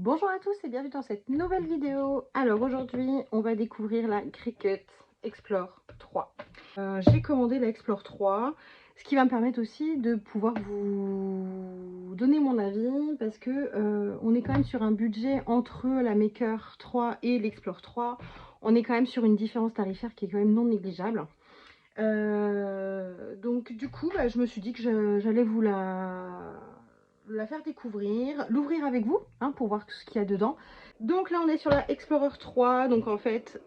Bonjour à tous et bienvenue dans cette nouvelle vidéo. Alors aujourd'hui on va découvrir la Cricut Explore 3. J'ai commandé la Explore 3, ce qui va me permettre aussi de pouvoir vous donner mon avis parce que on est quand même sur un budget entre la Maker 3 et l'Explore 3. On est quand même sur une différence tarifaire qui est quand même non négligeable. Donc du coup je me suis dit que j'allais vous la faire découvrir, l'ouvrir avec vous pour voir ce qu'il y a dedans. Donc là on est sur la Explorer 3, donc en fait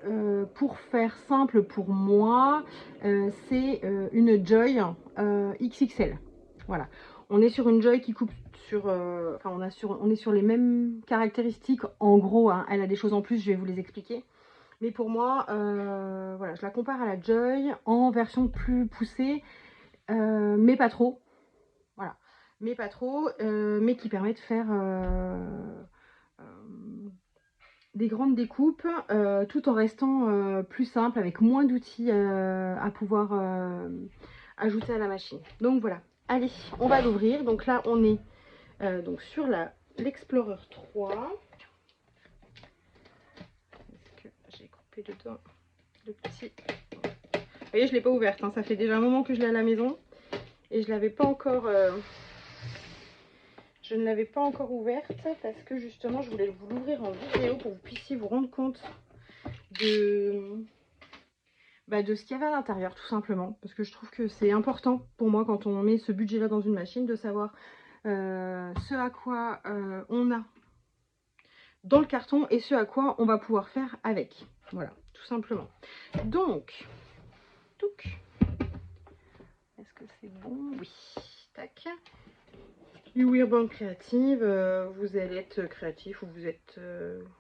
pour faire simple pour moi c'est une Joy XXL. Voilà, on est sur une Joy qui coupe sur, on est sur les mêmes caractéristiques en gros, elle a des choses en plus, je vais vous les expliquer. Mais pour moi, voilà, je la compare à la Joy en version plus poussée, mais pas trop. Voilà, mais pas trop, mais qui permet de faire des grandes découpes tout en restant plus simple, avec moins d'outils à pouvoir ajouter à la machine. Donc voilà, allez, on va l'ouvrir. Donc là, on est donc sur l'Explorer 3. Est-ce que j'ai coupé dedans le petit... Vous voyez, je ne l'ai pas ouverte, ça fait déjà un moment que je l'ai à la maison et je l'avais pas encore... Je ne l'avais pas encore ouverte parce que justement je voulais vous l'ouvrir en vidéo pour que vous puissiez vous rendre compte de ce qu'il y avait à l'intérieur, tout simplement. Parce que je trouve que c'est important pour moi quand on met ce budget là dans une machine de savoir ce à quoi on a dans le carton et ce à quoi on va pouvoir faire avec. Voilà, tout simplement. Donc, est-ce que c'est bon? Oui, tac. UWear Banque Créative, vous allez être créatif ou vous êtes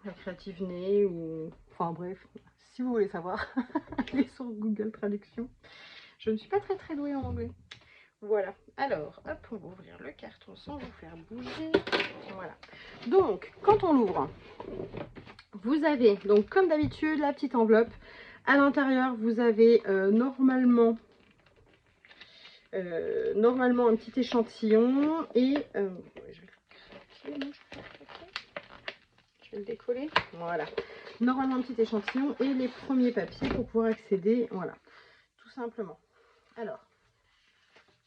la créative née ou... Enfin bref, si vous voulez savoir, allez sur Google Traduction. Je ne suis pas très douée en anglais. Voilà, alors, hop, on va ouvrir le carton sans vous faire bouger. Voilà. Donc, quand on l'ouvre, vous avez, donc comme d'habitude, la petite enveloppe. À l'intérieur, vous avez normalement un petit échantillon et je vais le décoller. Voilà. Normalement un petit échantillon et les premiers papiers pour pouvoir accéder. Voilà. Tout simplement. Alors,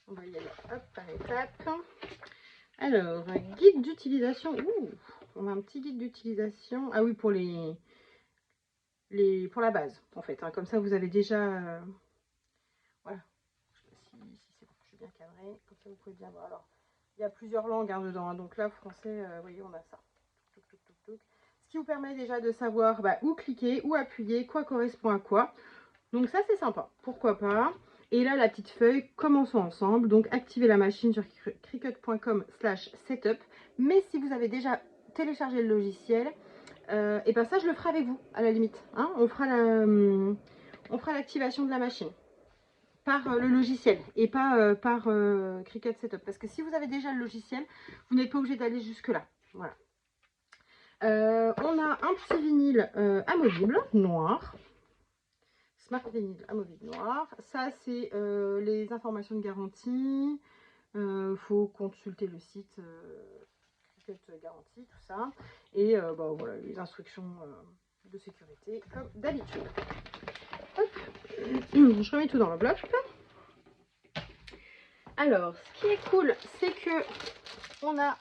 on va y aller hop par étapes. Alors, un guide d'utilisation. On a un petit guide d'utilisation. Ah oui, pour pour la base, en fait. Comme ça, vous avez déjà... voilà. Je sais pas si c'est bon, je suis bien cadrée. Comme ça, vous pouvez bien voir. Alors, il y a plusieurs langues dedans. Donc là, français, vous voyez, on a ça. Ce qui vous permet déjà de savoir où cliquer, où appuyer, quoi correspond à quoi. Donc ça, c'est sympa. Pourquoi pas. Et là, la petite feuille, commençons ensemble. Donc, activez la machine sur cricut.com/setup. Mais si vous avez déjà téléchargé le logiciel, et ben ça, je le ferai avec vous, à la limite. On fera l'activation de la machine par le logiciel et pas par Cricut Setup. Parce que si vous avez déjà le logiciel, vous n'êtes pas obligé d'aller jusque-là. Voilà. On a un petit vinyle amovible noir. Smart vinyle amovible noir. Ça, c'est les informations de garantie. Faut consulter le site Cricut garantie, tout ça. Et voilà, les instructions de sécurité, comme d'habitude. Je remets tout dans l'enveloppe. Alors, ce qui est cool, c'est que on a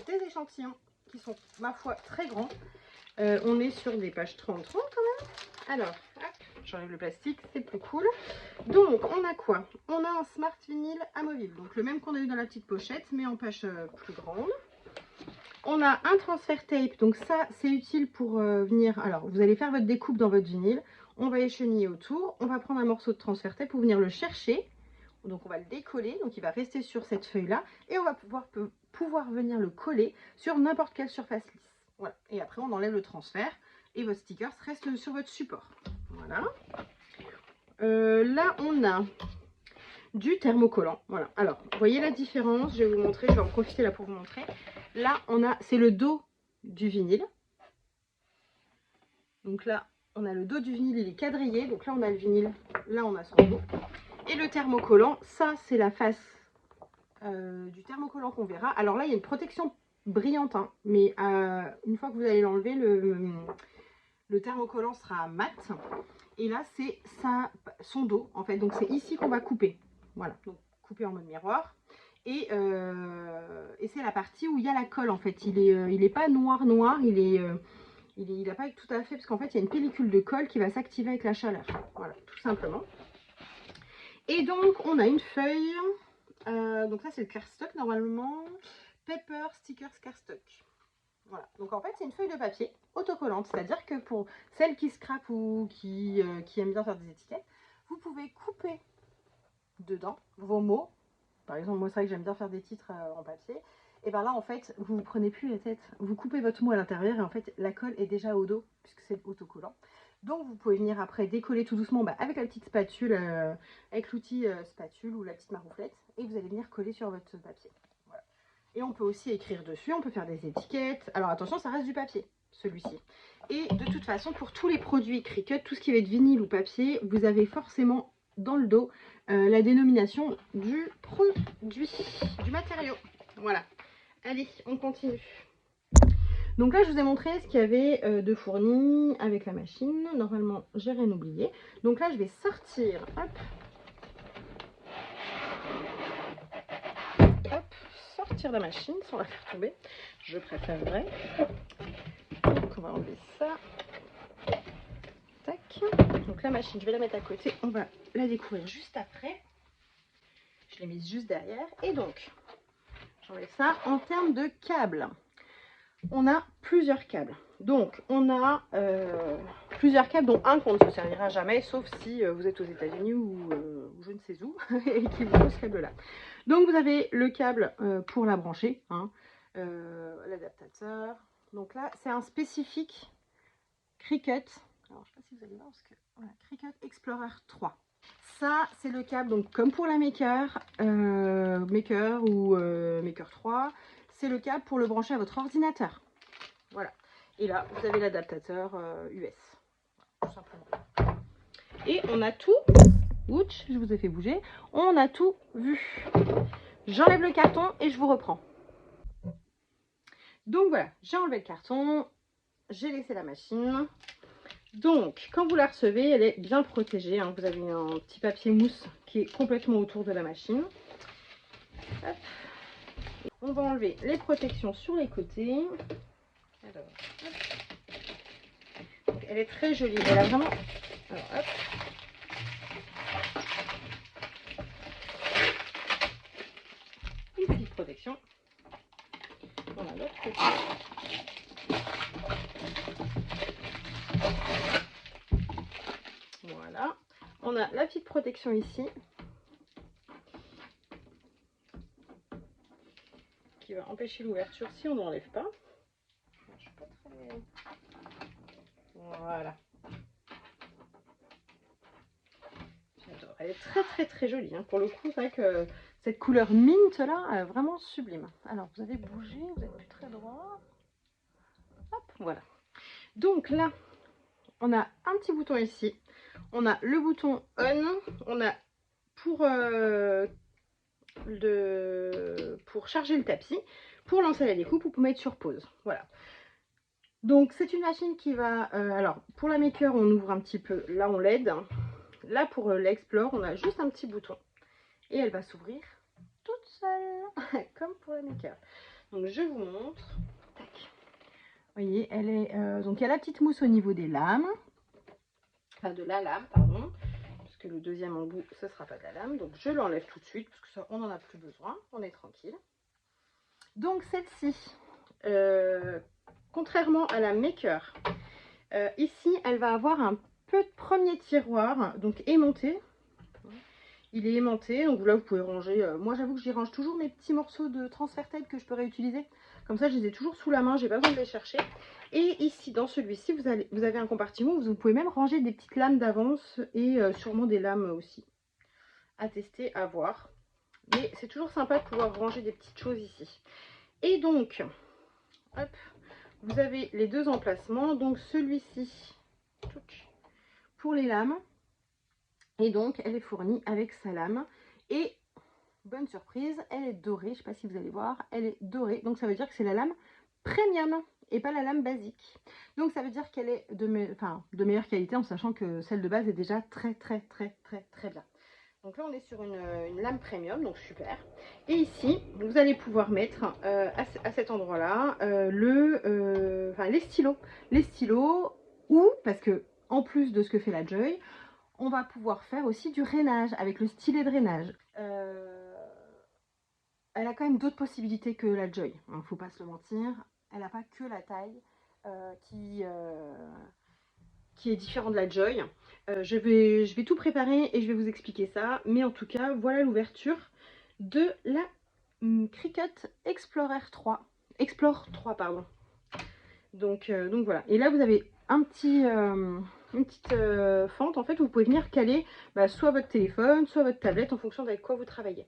des échantillons qui sont, ma foi, très grands. On est sur des pages 30-30 quand même. Alors, hop, j'enlève le plastique, c'est plus cool. Donc, on a quoi? On a un Smart Vinyl amovible. Donc, le même qu'on a eu dans la petite pochette, mais en page plus grande. On a un transfert tape. Donc, ça, c'est utile pour venir... Alors, vous allez faire votre découpe dans votre vinyle. On va écheniller autour. On va prendre un morceau de transfert tape pour venir le chercher. Donc on va le décoller, donc il va rester sur cette feuille là et on va pouvoir venir le coller sur n'importe quelle surface lisse. Voilà. Et après on enlève le transfert et votre sticker reste sur votre support. Voilà. Là on a du thermocollant. Voilà. Alors vous voyez la différence, je vais vous montrer, je vais en profiter là pour vous montrer. Là on a, c'est le dos du vinyle. Donc là on a le dos du vinyle, il est quadrillé. Donc là on a le vinyle, là on a son dos. Et le thermocollant, ça c'est la face du thermocollant qu'on verra. Alors là il y a une protection brillantin, mais une fois que vous allez l'enlever, le thermocollant sera mat. Et là, c'est son dos, en fait. Donc, c'est ici qu'on va couper. Voilà, donc couper en mode miroir. Et c'est la partie où il y a la colle, en fait. Il est pas noir, il n'a pas tout à fait, parce qu'en fait, il y a une pellicule de colle qui va s'activer avec la chaleur. Voilà, tout simplement. Et donc, on a une feuille. Donc, ça, c'est le cardstock, normalement. Paper Stickers Cardstock. Voilà. Donc, en fait, c'est une feuille de papier autocollante. C'est-à-dire que pour celles qui scrapent ou qui aiment bien faire des étiquettes, vous pouvez couper dedans vos mots. Par exemple, moi, c'est vrai que j'aime bien faire des titres en papier. Et bien là, en fait, vous ne prenez plus la tête. Vous coupez votre mot à l'intérieur et en fait, la colle est déjà au dos puisque c'est autocollant. Donc, vous pouvez venir après décoller tout doucement avec la petite spatule, avec l'outil spatule ou la petite marouflette. Et vous allez venir coller sur votre papier. Voilà. Et on peut aussi écrire dessus, on peut faire des étiquettes. Alors, attention, ça reste du papier, celui-ci. Et de toute façon, pour tous les produits Cricut, tout ce qui va être vinyle ou papier, vous avez forcément dans le dos la dénomination du produit, du matériau. Voilà. Allez, on continue. Donc là, je vous ai montré ce qu'il y avait de fourni avec la machine. Normalement, j'ai rien oublié. Donc là, je vais sortir. Hop, sortir la machine sans la faire tomber. Je préférerais. Donc, on va enlever ça. Tac. Donc la machine, je vais la mettre à côté. On va la découvrir juste après. Je l'ai mise juste derrière. Et donc, j'enlève ça. En termes de câbles, on a plusieurs câbles. Donc, on a plusieurs câbles, dont un qu'on ne se servira jamais, sauf si vous êtes aux États-Unis ou je ne sais où, et qu'il vous faut ce câble-là. Donc, vous avez le câble pour la brancher, hein, l'adaptateur. Donc là, c'est un spécifique Cricut. Alors, je ne sais pas si vous allez voir, parce que voilà, Cricut Explorer 3. Ça, c'est le câble, donc comme pour la Maker ou Maker 3, c'est le câble pour le brancher à votre ordinateur. Voilà. Et là, vous avez l'adaptateur US. Voilà, tout simplement. Et on a tout. Ouch, je vous ai fait bouger. On a tout vu. J'enlève le carton et je vous reprends. Donc voilà, j'ai enlevé le carton. J'ai laissé la machine. Donc, quand vous la recevez, elle est bien protégée. Hein. Vous avez un petit papier mousse qui est complètement autour de la machine. Hop. On va enlever les protections sur les côtés. Alors, donc, elle est très jolie. Elle a vraiment... Alors, hop. Une petite protection. On a l'autre côté. Voilà. On a la petite protection ici. Qui va empêcher l'ouverture si on n'enlève pas. Je suis pas très... Voilà. J'adore. Elle est très jolie. Hein. Pour le coup, c'est vrai que cette couleur mint là, vraiment sublime. Alors, vous avez bougé, vous êtes plus très droit. Hop, voilà. Donc là, on a un petit bouton ici. On a le bouton on. On a pour charger le tapis, pour lancer la découpe ou pour mettre sur pause. Voilà. Donc c'est une machine qui va... alors pour la Maker, on ouvre un petit peu. Là, on l'aide. Là, pour l'Explore, on a juste un petit bouton. Et elle va s'ouvrir toute seule, comme pour la Maker. Donc je vous montre. Tac. Vous voyez, elle est... donc il y a la petite mousse au niveau des lames. Enfin, de la lame, pardon. Parce que le deuxième embout, ce ne sera pas de la lame. Donc je l'enlève tout de suite, parce que ça, on n'en a plus besoin. On est tranquille. Donc celle-ci, contrairement à la Maker, ici, elle va avoir un premier tiroir, donc aimanté. Il est aimanté, donc là vous pouvez ranger. Moi j'avoue que j'y range toujours mes petits morceaux de transfert tape que je peux réutiliser. Comme ça je les ai toujours sous la main, j'ai pas besoin de les chercher. Et ici dans celui-ci vous avez un compartiment où vous pouvez même ranger des petites lames d'avance et sûrement des lames aussi. À tester, à voir. Mais c'est toujours sympa de pouvoir ranger des petites choses ici. Et donc, hop, vous avez les deux emplacements. Donc celui-ci pour les lames. Et donc, elle est fournie avec sa lame. Et bonne surprise, elle est dorée, je ne sais pas si vous allez voir, elle est dorée, donc ça veut dire que c'est la lame premium et pas la lame basique. Donc ça veut dire qu'elle est de meilleure qualité en sachant que celle de base est déjà très bien. Donc là on est sur une lame premium, donc super. Et ici vous allez pouvoir mettre à cet endroit là les stylos. Les stylos ou parce que en plus de ce que fait la Joy, on va pouvoir faire aussi du rainage avec le stylet de rainage. Elle a quand même d'autres possibilités que la Joy, il ne faut pas se le mentir. Elle n'a pas que la taille qui est différente de la Joy. Je vais tout préparer et je vais vous expliquer ça. Mais en tout cas, voilà l'ouverture de la Cricut Explorer 3. Explore 3, pardon. Donc voilà. Et là, vous avez une petite fente en fait où vous pouvez venir caler soit votre téléphone, soit votre tablette en fonction d'avec quoi vous travaillez.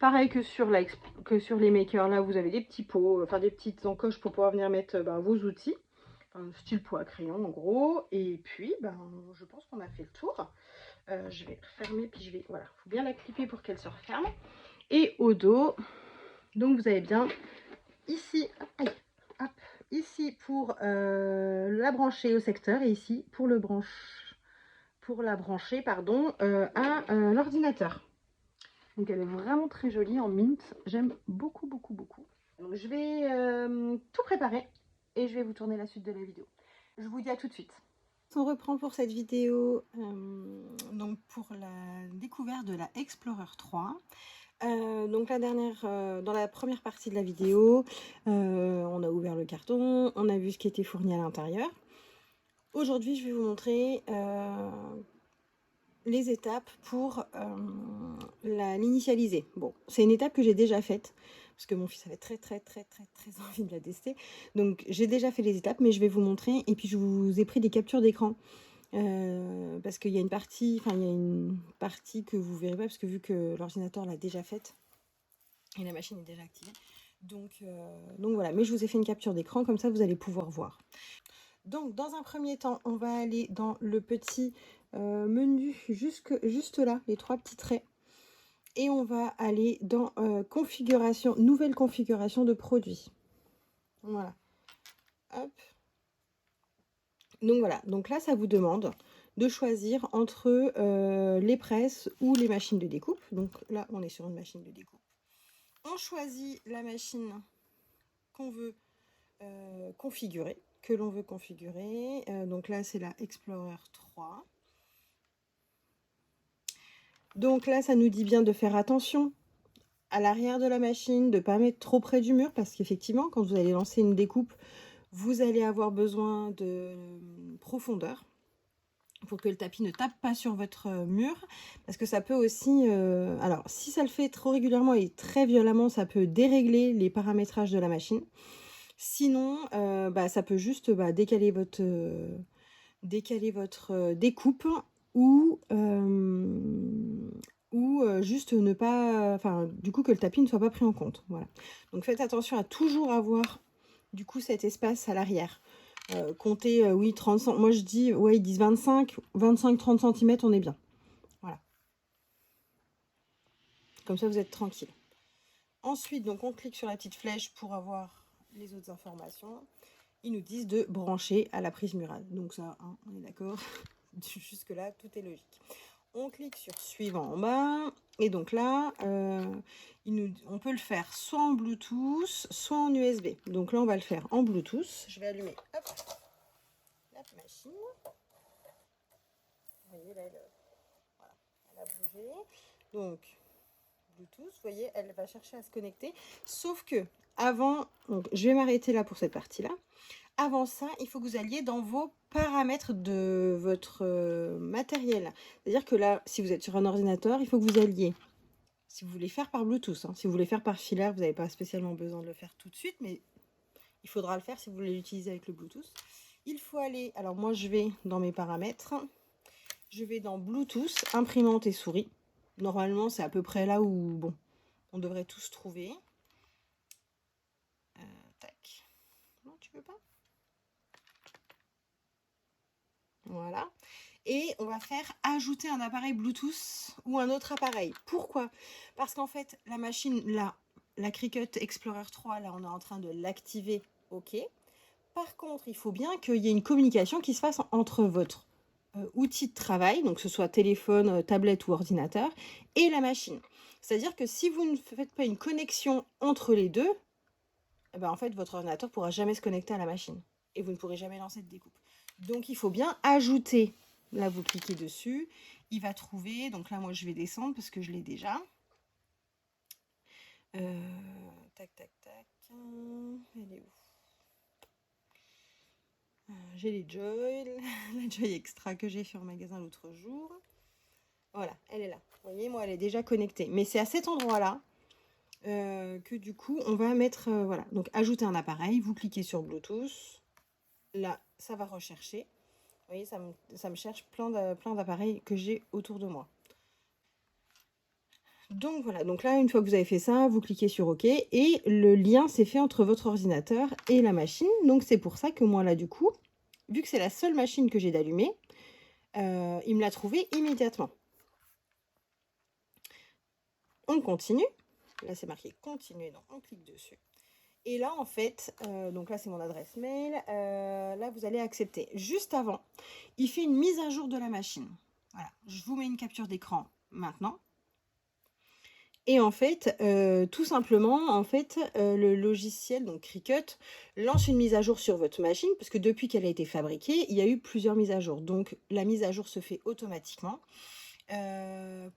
Pareil que sur les makers, là vous avez des petits pots, enfin des petites encoches pour pouvoir venir mettre vos outils, style pot à crayon en gros. Et puis je pense qu'on a fait le tour. Je vais fermer puis voilà, il faut bien la clipper pour qu'elle se referme. Et au dos, donc vous avez bien ici, hop, ici pour la brancher au secteur et ici pour la brancher à l'ordinateur. Donc elle est vraiment très jolie en mint. J'aime beaucoup. Donc je vais tout préparer et je vais vous tourner la suite de la vidéo. Je vous dis à tout de suite. On reprend pour cette vidéo donc pour la découverte de la Explorer 3. Donc dans la première partie de la vidéo, on a ouvert le carton, on a vu ce qui était fourni à l'intérieur. Aujourd'hui, je vais vous montrer les étapes pour l'initialiser. Bon, c'est une étape que j'ai déjà faite parce que mon fils avait très envie de la tester. Donc j'ai déjà fait les étapes, mais je vais vous montrer et puis je vous ai pris des captures d'écran parce qu'il y a une partie, que vous verrez pas parce que vu que l'ordinateur l'a déjà faite et la machine est déjà activée. Donc voilà, mais je vous ai fait une capture d'écran comme ça vous allez pouvoir voir. Donc, dans un premier temps, on va aller dans le petit menu juste là, les 3 petits traits. Et on va aller dans configuration, nouvelle configuration de produit. Voilà. Hop. Donc voilà. Donc là, ça vous demande de choisir entre les presses ou les machines de découpe. Donc là, on est sur une machine de découpe. On choisit la machine qu'on veut configurer. Que l'on veut configurer. Donc là, c'est la Explorer 3. Donc là, ça nous dit bien de faire attention à l'arrière de la machine, de ne pas mettre trop près du mur, parce qu'effectivement, quand vous allez lancer une découpe, vous allez avoir besoin de profondeur pour que le tapis ne tape pas sur votre mur, parce que ça peut aussi... alors, si ça le fait trop régulièrement et très violemment, ça peut dérégler les paramétrages de la machine. Sinon, ça peut juste décaler votre découpe ou juste ne pas, du coup que le tapis ne soit pas pris en compte. Voilà. Donc faites attention à toujours avoir du coup cet espace à l'arrière. Comptez, oui, 30 cm. Moi je dis, ouais, ils disent 25-30 cm, on est bien. Voilà. Comme ça vous êtes tranquille. Ensuite, donc on clique sur la petite flèche pour avoir les autres informations. Ils nous disent de brancher à la prise murale. Donc ça, hein, on est d'accord. Jusque là, tout est logique. On clique sur suivant en bas et donc là on peut le faire soit en Bluetooth soit en USB. Donc là on va le faire en Bluetooth. Je vais allumer la machine. Vous voyez là elle a bougé. Donc Bluetooth, vous voyez, elle va chercher à se connecter. Sauf que avant, donc, je vais m'arrêter là pour cette partie là. Avant ça, il faut que vous alliez dans vos paramètres de votre matériel. C'est-à-dire que là, si vous êtes sur un ordinateur, il faut que vous alliez, si vous voulez faire par Bluetooth, hein, si vous voulez faire par filaire, vous n'avez pas spécialement besoin de le faire tout de suite, mais il faudra le faire si vous voulez l'utiliser avec le Bluetooth. Il faut aller, alors moi je vais dans mes paramètres, je vais dans Bluetooth, imprimante et souris. Normalement, c'est à peu près là où, bon, on devrait tous trouver. Tac. Non, tu veux pas? Voilà. Et on va faire ajouter un appareil Bluetooth ou un autre appareil. Pourquoi? Parce qu'en fait, la machine, là, la Cricut Explorer 3, là, on est en train de l'activer. OK. Par contre, il faut bien qu'il y ait une communication qui se fasse entre votre outil de travail, donc que ce soit téléphone, tablette ou ordinateur, et la machine. C'est-à-dire que si vous ne faites pas une connexion entre les deux, eh ben, en fait, votre ordinateur ne pourra jamais se connecter à la machine. Et vous ne pourrez jamais lancer de découpe. Donc, il faut bien ajouter. Là, vous cliquez dessus. Il va trouver. Donc là, moi, je vais descendre parce que je l'ai déjà. Tac, tac, tac. Elle est où? J'ai les Joy. La Joy Extra que j'ai fait en magasin l'autre jour. Voilà, elle est là. Vous voyez, moi, elle est déjà connectée. Mais c'est à cet endroit-là que du coup, on va mettre... voilà, donc ajouter un appareil. Vous cliquez sur Bluetooth. Là, ça va rechercher. Vous voyez, ça me cherche plein d'appareils que j'ai autour de moi. Donc voilà, donc là, une fois que vous avez fait ça, vous cliquez sur OK et le lien s'est fait entre votre ordinateur et la machine. Donc c'est pour ça que moi, là, du coup, vu que c'est la seule machine que j'ai d'allumer, il me l'a trouvé immédiatement. On continue. Là, c'est marqué continuer, donc on clique dessus. Et là, en fait, donc là, c'est mon adresse mail. Là, vous allez accepter. Juste avant, il fait une mise à jour de la machine. Voilà, je vous mets une capture d'écran maintenant. Et en fait, tout simplement, en fait, le logiciel, donc Cricut, lance une mise à jour sur votre machine, parce que depuis qu'elle a été fabriquée, il y a eu plusieurs mises à jour. Donc, la mise à jour se fait automatiquement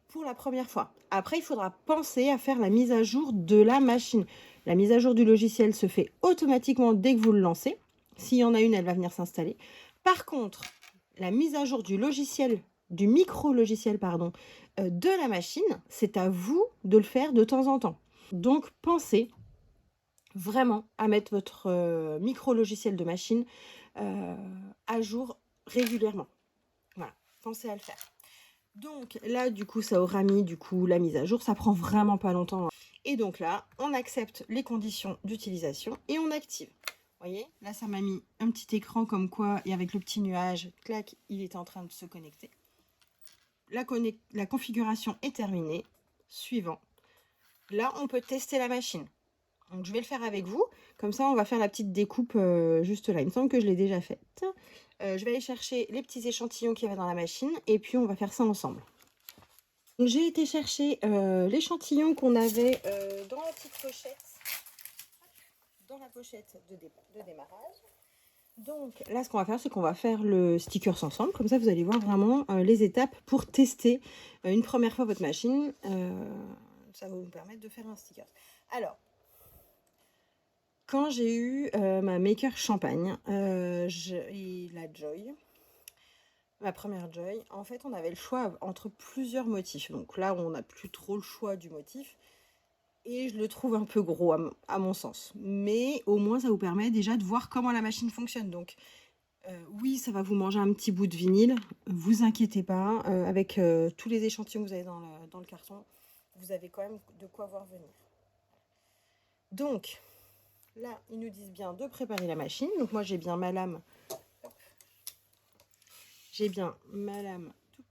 pour la première fois. Après, il faudra penser à faire la mise à jour de la machine. La mise à jour du logiciel se fait automatiquement dès que vous le lancez. S'il y en a une, elle va venir s'installer. Par contre, la mise à jour du logiciel, du micro-logiciel, pardon, de la machine, c'est à vous de le faire de temps en temps. Donc, pensez vraiment à mettre votre micro-logiciel de machine à jour régulièrement. Voilà, pensez à le faire. Donc là, du coup, ça aura mis la mise à jour. Ça prend vraiment pas longtemps. Et donc là, on accepte les conditions d'utilisation et on active. Vous voyez, là, ça m'a mis un petit écran comme quoi, et avec le petit nuage, clac, il est en train de se connecter. La configuration est terminée. Suivant. Là, on peut tester la machine. Donc, je vais le faire avec vous. Comme ça, on va faire la petite découpe juste là. Il me semble que je l'ai déjà faite. Je vais aller chercher les petits échantillons qu'il y avait dans la machine. Et puis, on va faire ça ensemble. J'ai été chercher l'échantillon qu'on avait dans la petite pochette. Dans la pochette de démarrage. Donc là, ce qu'on va faire, c'est qu'on va faire le stickers ensemble. Comme ça, vous allez voir vraiment les étapes pour tester une première fois votre machine. Ça va vous permettre de faire un sticker. Alors, quand j'ai eu ma Maker Champagne et la Joy, ma première Joy, en fait, on avait le choix entre plusieurs motifs. Donc là, on n'a plus trop le choix du motif. Et je le trouve un peu gros à mon sens. Mais au moins, ça vous permet déjà de voir comment la machine fonctionne. Donc, oui, ça va vous manger un petit bout de vinyle. Vous inquiétez pas. Avec tous les échantillons que vous avez dans le carton, vous avez quand même de quoi voir venir. Donc, là, ils nous disent bien de préparer la machine. Donc, moi, j'ai bien ma lame. J'ai bien ma lame toute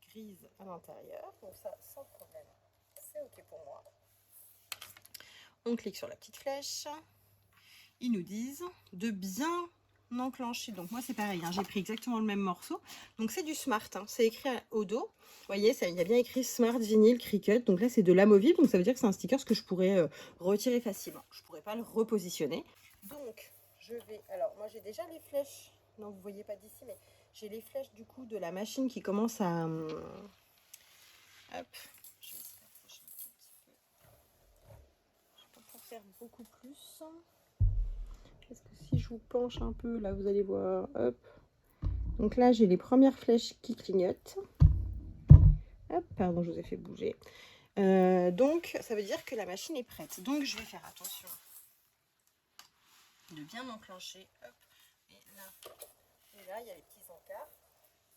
grise à l'intérieur. Donc, ça, sans problème, c'est OK pour moi. On clique sur la petite flèche. Ils nous disent de bien enclencher. Donc moi c'est pareil, hein, j'ai pris exactement le même morceau. Donc c'est du Smart, hein, c'est écrit au dos. Vous voyez, il y a bien écrit Smart Vinyl Cricut. Donc là c'est de l'amovible, donc ça veut dire que c'est un sticker que je pourrais retirer facilement. Je ne pourrais pas le repositionner. Donc je vais... Alors moi j'ai déjà les flèches. Non, vous ne voyez pas d'ici, mais j'ai les flèches du coup de la machine qui commence à... Hop, je vais essayer d'approcher un tout petit peu. Je peux pas faire beaucoup plus. Est-ce que si je vous penche un peu, là, vous allez voir, hop. Donc là, j'ai les premières flèches qui clignotent. Hop, pardon, je vous ai fait bouger. Donc, ça veut dire que la machine est prête. Donc, je vais faire attention de bien enclencher. Hop, et là, il y a les petits encarts.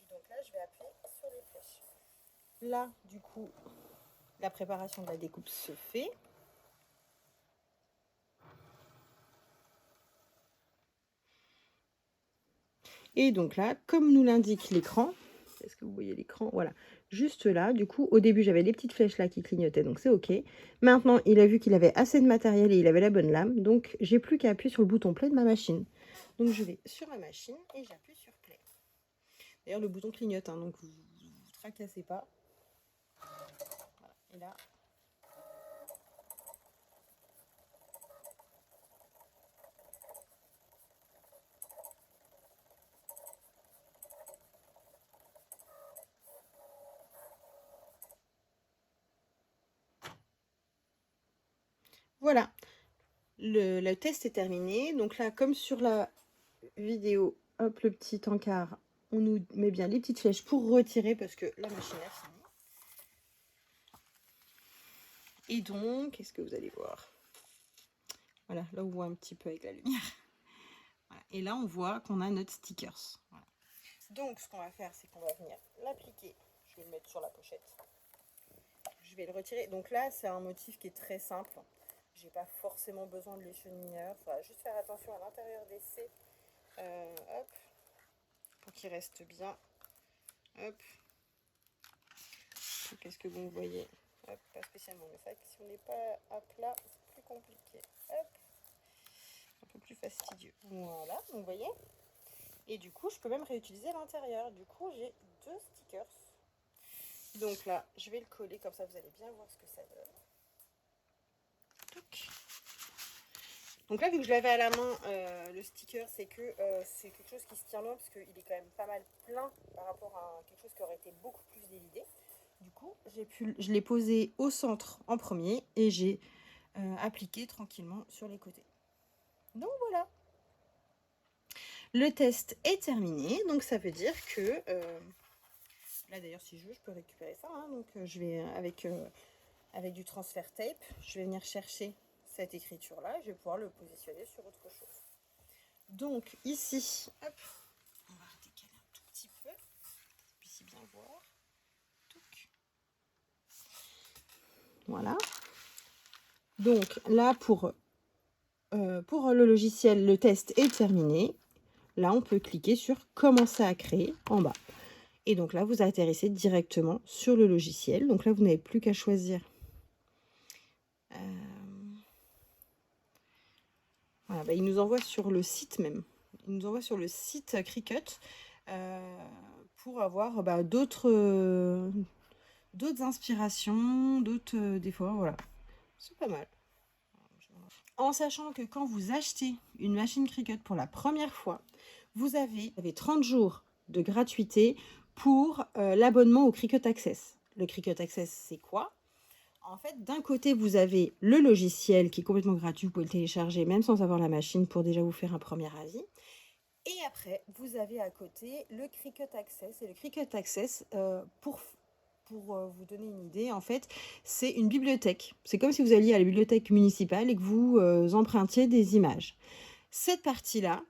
Et donc là, je vais appuyer sur les flèches. Là, du coup, la préparation de la découpe se fait. Et donc là, comme nous l'indique l'écran, Est-ce que vous voyez l'écran? Voilà, juste là. Du coup, au début, j'avais des petites flèches là qui clignotaient, donc c'est OK. Maintenant, il a vu qu'il avait assez de matériel et il avait la bonne lame, donc j'ai plus qu'à appuyer sur le bouton play de ma machine. Donc je vais sur ma machine et j'appuie sur play. D'ailleurs, le bouton clignote, hein, donc vous tracassez pas. Voilà. Et là, voilà, le test est terminé. Donc là, comme sur la vidéo, hop, le petit encart, on nous met bien les petites flèches pour retirer parce que la machine a fini. Et donc, qu'est-ce que vous allez voir? Voilà, là on voit un petit peu avec la lumière. Voilà. Et là on voit qu'on a notre stickers. Voilà. Donc ce qu'on va faire, c'est qu'on va venir l'appliquer. Je vais le mettre sur la pochette. Je vais le retirer. Donc là, c'est un motif qui est très simple. J'ai pas forcément besoin de l'échenilleur. Il faudra juste faire attention à l'intérieur des C. Hop, pour qu'il reste bien. Hop. Qu'est-ce que vous voyez? Hop, pas spécialement, mais c'est vrai que si on n'est pas à plat, c'est plus compliqué. Hop, un peu plus fastidieux. Voilà, donc vous voyez. Et du coup, je peux même réutiliser l'intérieur. Du coup, j'ai 2 stickers. Donc là, je vais le coller, comme ça vous allez bien voir ce que ça donne. Donc là, vu que je l'avais à la main, le sticker, c'est que c'est quelque chose qui se tient loin, parce qu'il est quand même pas mal plein par rapport à quelque chose qui aurait été beaucoup plus dévidé. Du coup, je l'ai posé au centre en premier et j'ai appliqué tranquillement sur les côtés. Donc voilà. Le test est terminé, donc ça veut dire que... là d'ailleurs, si je veux, je peux récupérer ça. Hein, donc je vais, avec du transfert tape, je vais venir chercher cette écriture-là et je vais pouvoir le positionner sur autre chose. Donc ici, hop, on va redécaler un tout petit peu, pour que vous puissiez bien voir. Voilà. Donc là, pour le logiciel, le test est terminé. Là, on peut cliquer sur commencer à créer en bas. Et donc là, vous atterrissez directement sur le logiciel. Donc là, vous n'avez plus qu'à choisir. Voilà, bah, il nous envoie sur le site même. Il nous envoie sur le site Cricut pour avoir d'autres inspirations, d'autres des fois, voilà. C'est pas mal. En sachant que quand vous achetez une machine Cricut pour la première fois, vous avez 30 jours de gratuité pour l'abonnement au Cricut Access. Le Cricut Access, c'est quoi? En fait, d'un côté, vous avez le logiciel qui est complètement gratuit, vous pouvez le télécharger même sans avoir la machine pour déjà vous faire un premier avis. Et après, vous avez à côté le Cricut Access. Et le Cricut Access, pour vous donner une idée, en fait, c'est une bibliothèque. C'est comme si vous alliez à la bibliothèque municipale et que vous empruntiez des images. Cette partie-là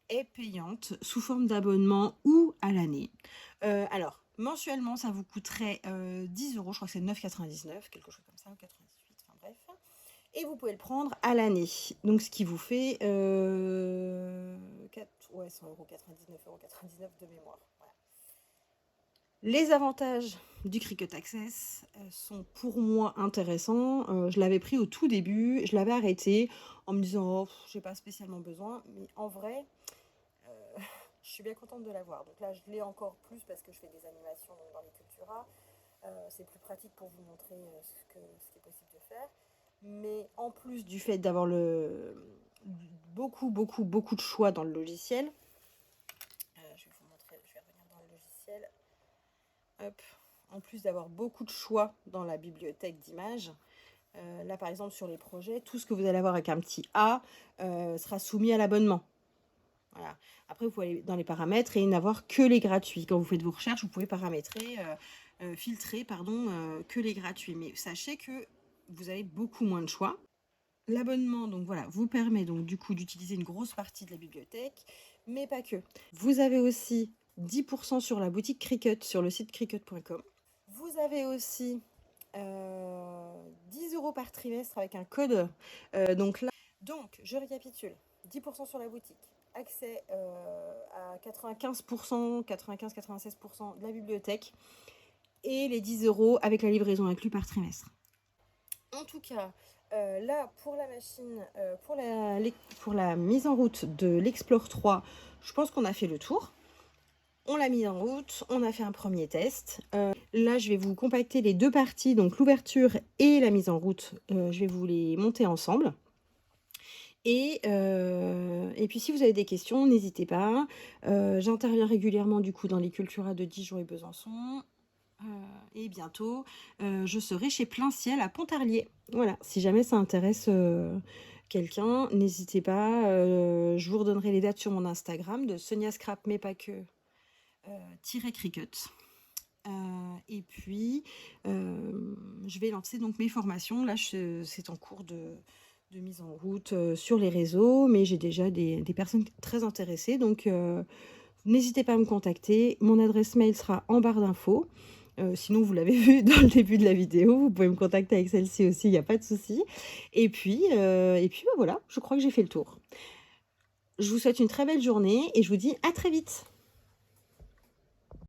est payante sous forme d'abonnement ou à l'année. Alors, mensuellement, ça vous coûterait 10 €, je crois que c'est 9,99, quelque chose comme ça, ou 98, enfin bref. Et vous pouvez le prendre à l'année. Donc, ce qui vous fait 100 €, 99,99 € de mémoire. Voilà. Les avantages du Cricut Access sont pour moi intéressants. Je l'avais pris au tout début, je l'avais arrêté en me disant oh, j'ai pas spécialement besoin, mais en vrai, je suis bien contente de l'avoir. Donc là, je l'ai encore plus parce que je fais des animations dans les Cultura. C'est plus pratique pour vous montrer ce qui est possible de faire. Mais en plus du fait d'avoir beaucoup de choix dans le logiciel, je vais vous montrer, je vais revenir dans le logiciel. Hop. En plus d'avoir beaucoup de choix dans la bibliothèque d'images, là par exemple sur les projets, tout ce que vous allez avoir avec un petit A sera soumis à l'abonnement. Voilà. Après, vous pouvez aller dans les paramètres et n'avoir que les gratuits. Quand vous faites vos recherches, vous pouvez paramétrer, filtrer que les gratuits. Mais sachez que vous avez beaucoup moins de choix. L'abonnement, donc voilà, vous permet donc du coup d'utiliser une grosse partie de la bibliothèque, mais pas que. Vous avez aussi 10% sur la boutique Cricut sur le site cricut.com. Vous avez aussi 10 € par trimestre avec un code. Donc là, je récapitule. 10% sur la boutique, accès à 95%, 95-96% de la bibliothèque et les 10 € avec la livraison inclus par trimestre. En tout cas, là, pour la machine, pour la mise en route de l'Explore 3, je pense qu'on a fait le tour. On l'a mis en route, on a fait un premier test. Là, je vais vous compacter les deux parties, donc l'ouverture et la mise en route. Je vais vous les monter ensemble. Et puis, si vous avez des questions, n'hésitez pas. J'interviens régulièrement, du coup, dans les Cultura de Dijon et Besançon. Et bientôt, je serai chez Plein Ciel à Pontarlier. Voilà, si jamais ça intéresse quelqu'un, n'hésitez pas. Je vous redonnerai les dates sur mon Instagram de Sonia Scrap, mais pas que, Cricut. Et puis, je vais lancer donc mes formations. Là, c'est en cours de mise en route sur les réseaux, mais j'ai déjà des personnes très intéressées. Donc, n'hésitez pas à me contacter. Mon adresse mail sera en barre d'infos. Sinon, vous l'avez vu dans le début de la vidéo, vous pouvez me contacter avec celle-ci aussi, il n'y a pas de souci. Et puis bah voilà, je crois que j'ai fait le tour. Je vous souhaite une très belle journée et je vous dis à très vite.